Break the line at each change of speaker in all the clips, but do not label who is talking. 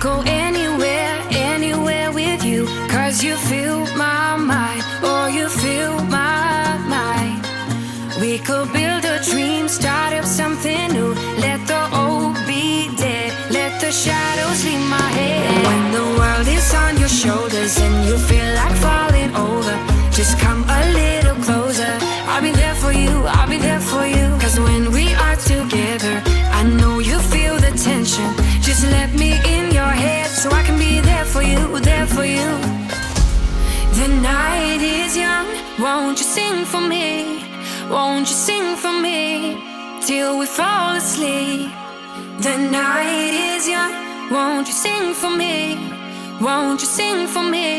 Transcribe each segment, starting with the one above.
go anywhere, anywhere with you. 'Cause you fill my mind, oh, you fill my mind. We could build a dream, start up something new. Let the old be dead, let the shadows leave my head. When the world is on your shoulders and you feel like falling over, just come a little closer. I'll be there for you, I'll be there for you. 'Cause when we are together, I know you feel the tension. Just let me in your head so I can be there for you, there for you. The night is young, won't you sing for me? Won't you sing for me till we fall asleep? The night is young, won't you sing for me? Won't you sing for me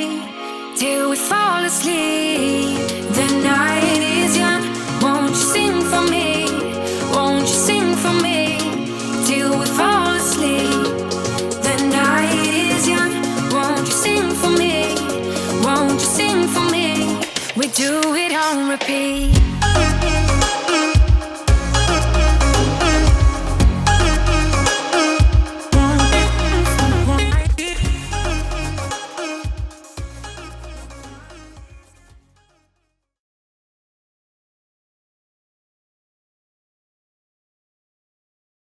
till we fall asleep? The night is young, won't you sing for me? Won't you sing for me till we fall asleep? The night is young, won't you sing for me? Won't you sing for me? We do it on repeat.